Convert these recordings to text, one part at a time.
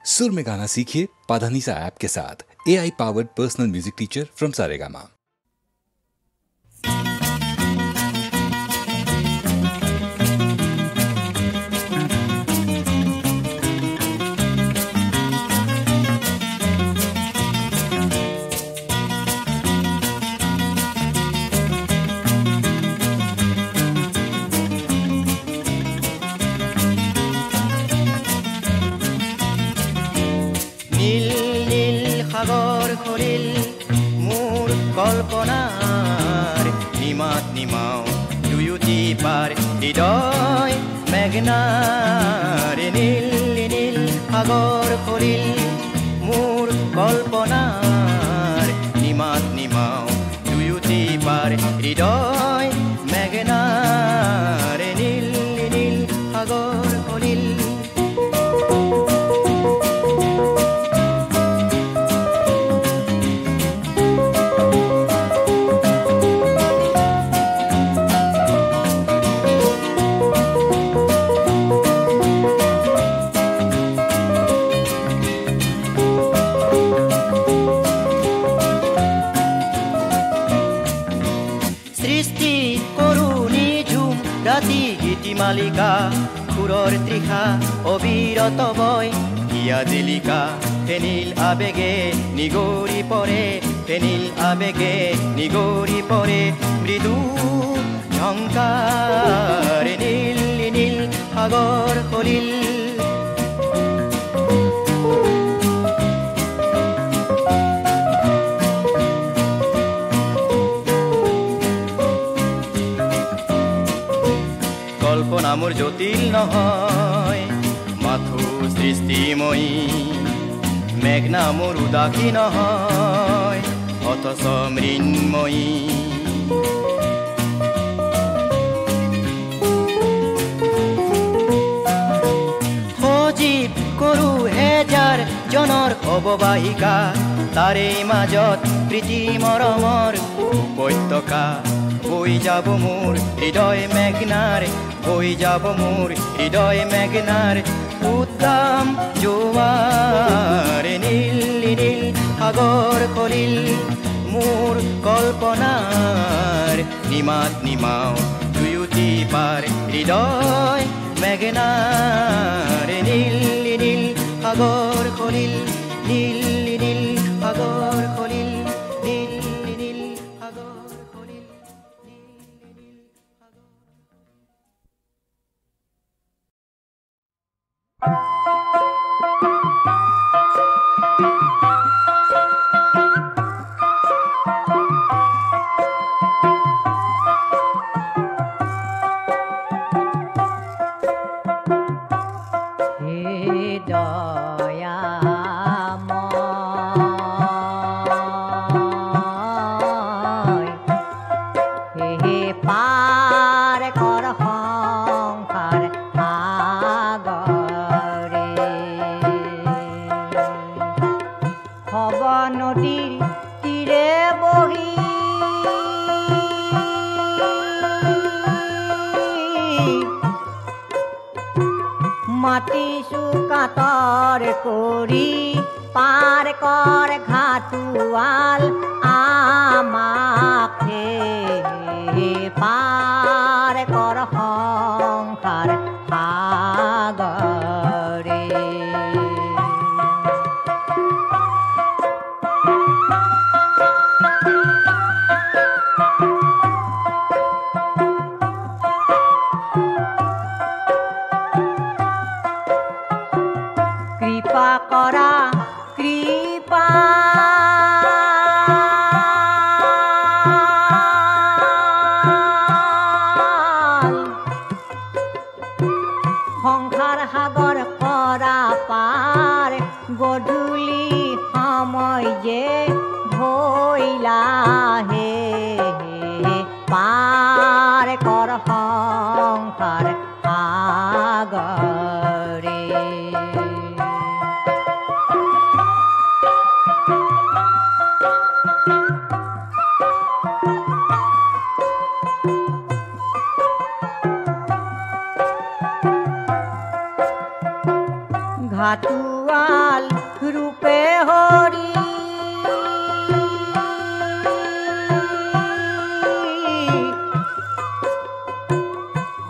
सुर में गाना सीखिए पाधानीसा ऐप के साथ। AI powered personal music teacher from Saregama. সাগৰ সলিল মোৰ কল্পনাৰ নিমাত নিমাও দুয়োটি পাৰ হৃদয় মেঘনাৰে নীল নীল সাগৰ সলিল মোৰ কল্পনাৰ নিমাত নিমাও দুয়োটি পাৰ হৃদয় মেঘনাৰে নীল নীল সাগৰ সলিল মালিকা সুৰৰ তৃষা অবিৰত বয় হিয়া জিলিকা ফেনিল আবেগে নিগৰি পৰে ফেনিল আবেগে নিগৰি পৰে মৃদু ঝংকাৰ নীল নীল সাগৰ সলিল কল্পনা মোৰ জটিল নহয় মাথো সৃষ্টিময়ী মেঘনা মোৰ উদাসী নহয় অথচ মৃন্ময়ী সজীৱ কৰো হেজাৰ জনৰ অৱবাহিকা তাৰে মাজত প্ৰীতি মৰমৰ উপত্যকা বৈ যাব মোৰ হৃদয় মেঘনাৰ বৈ যাব মোৰ হৃদয় মেঘনাৰ উদ্দাম জোৱাৰ নীল নীল সাগৰ সলিল মোৰ কল্পনাৰ নিমাত নিমাও দুয়োটি পাৰ হৃদয় মেঘনাৰ নীল নীল সাগৰ সলিল নীল নীল সাগৰ সলিল নীল নীল সাগৰ সলিল মাতিছো কাতৰ কৰি পাৰ কৰ ঘাটুৱাল আমাকে পাৰ কৰ সংসাৰ সাগৰে কৃপা কৰা কৃপা সংসাৰ সাগৰ কৰা পাৰ গধূলি সময় যে ভৈলাহে পাৰ কৰ সংসাৰ সাগৰে ঘাটুৱা গোপাল রূপে হরি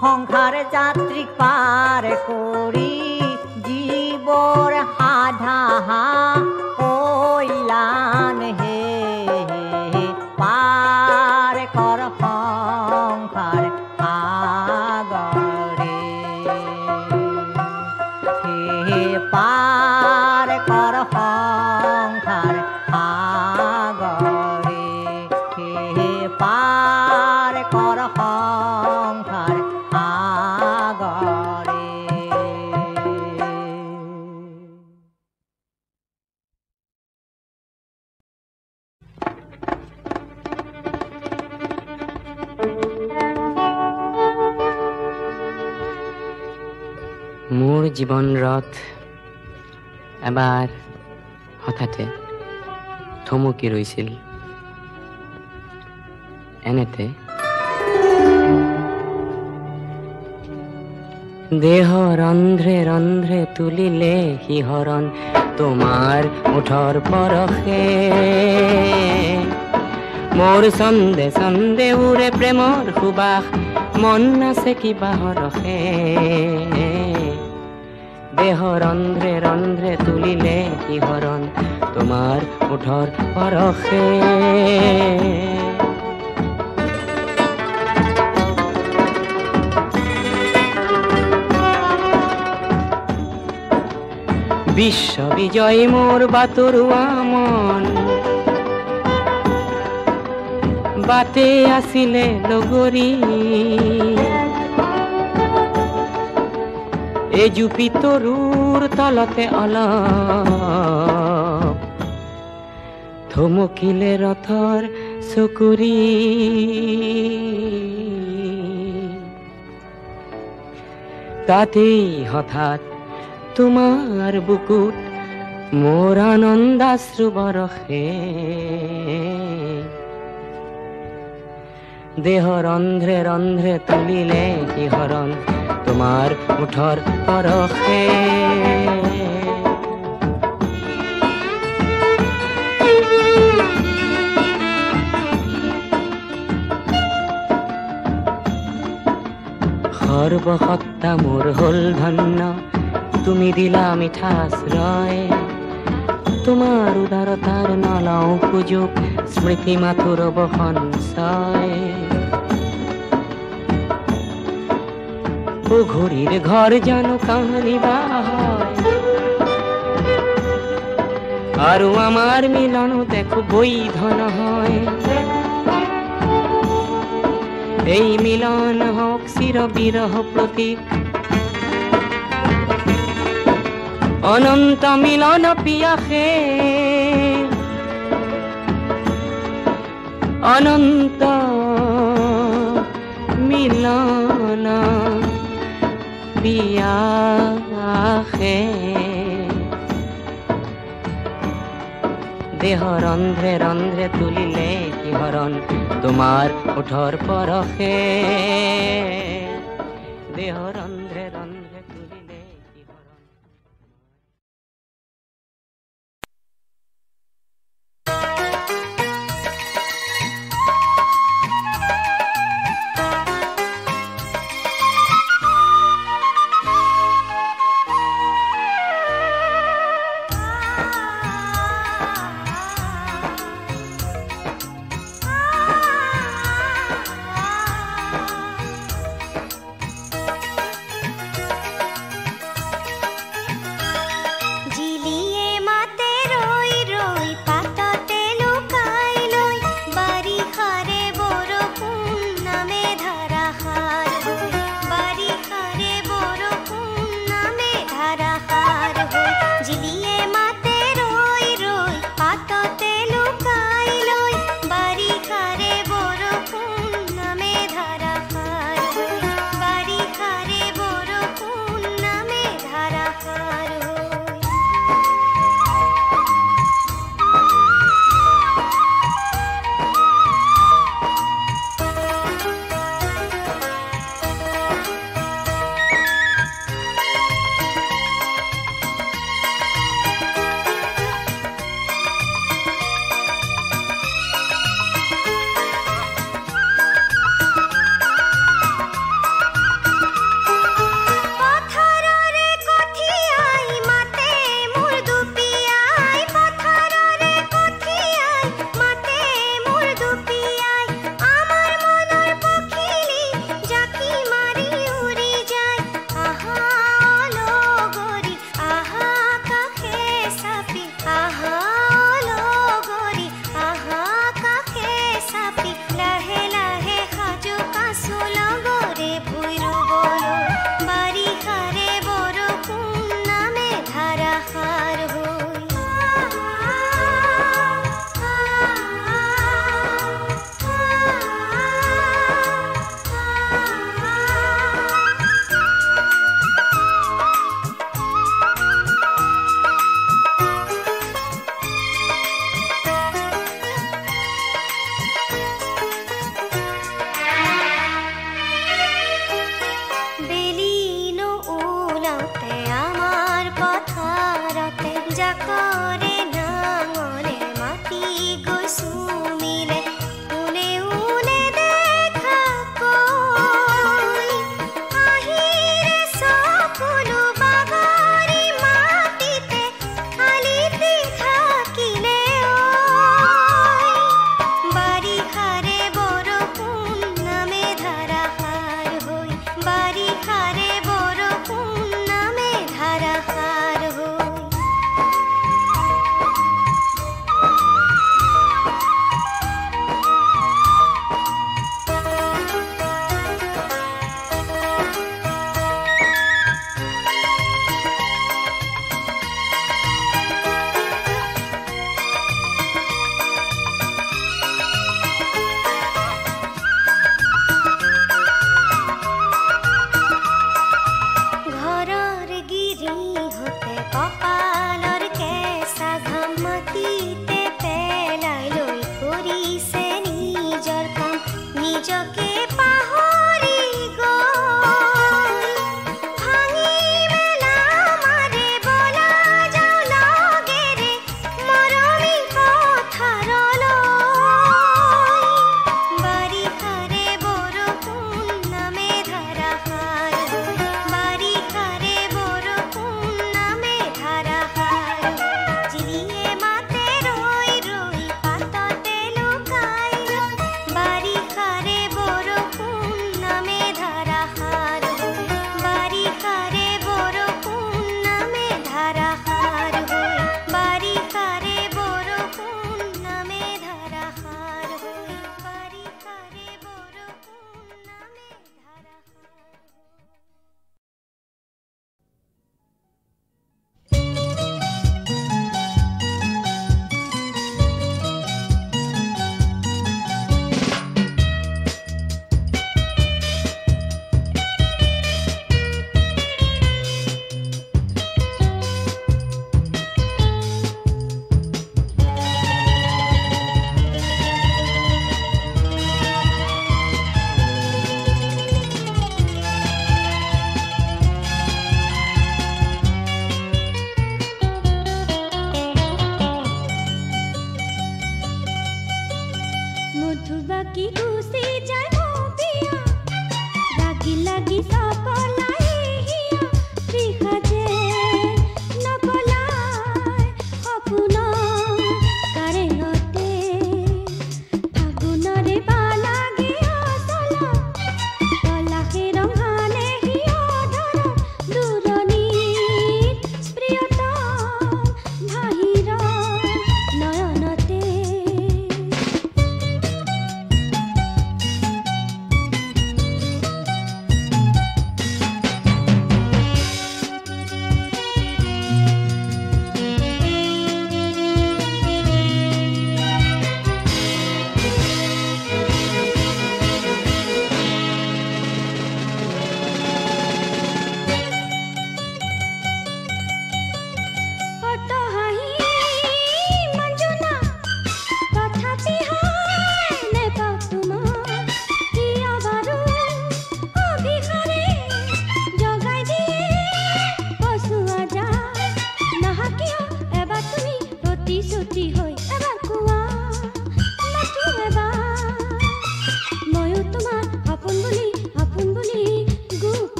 সংসার যাত্রী পার করি জীবর হাধা কইলান হে পার কর সংসার আগরে হে পার কর সংসার আগরে হে পার কর সংসার আগরে মোৰ জীৱন ৰথ এবাৰ হঠাতে থমকি ৰৈছিল এনেতে দেহ ৰন্ধ্ৰে ৰন্ধ্ৰে তুলিলে শিহৰণ তোমাৰ ওঠৰ পৰশে মোৰ ছন্দে ছন্দে উৰে প্ৰেমৰ সুবাস মন আছে কিবা হৰখে দেহ ৰন্ধ্ৰে ৰন্ধ্ৰে তুলিলে শিহৰণ তোমাৰ ওঠৰ পৰশে বিশ্ব বিজয় মোৰ বাতৰুৱা মন বাটে আছিলে লগৰী এই জুপিতৰুৰ তলতে অলপ থমকিলে ৰথৰ চকুৰি তাতেই হঠাৎ তোমাৰ বুকুত মোৰ আনন্দাশ্ৰু বৰষে দেহ ৰন্ধ্ৰে ৰন্ধ্ৰে তুলিলে শিহৰণ তোমাৰ ওঠৰ পৰশে সৰ্বসত্তা মোৰ হ'ল ধন্য তুমি দিলা মিঠা আশ্ৰয় তোমাৰ উদাৰতাৰ নলওঁ সুযোগ স্মৃতি মাথুৰ সঞ্চয় পুখুৰীৰ ঘৰ জানো কাহানিবা হয় আৰু আমাৰ মিলন দেখো বৈধ নহয় এই মিলন হওক চিৰ বিৰহ প্ৰতীক অনন্ত মিলন পিয়াসে অনন্ত মিলন পিয়াসে দেহ ৰন্ধ্ৰে ৰন্ধ্ৰে তুলিলে শিহৰণ তোমাৰ ওঠৰ পৰশে দেহ ৰন্ধ্ৰে ৰন্ধ্ৰে তুলিলে শিহৰণ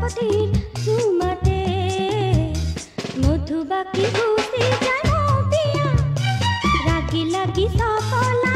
বনস্পতিৰ চুমাতে মধুবাকি গুচি যায় পিয়া ৰাগি লাগি চকলা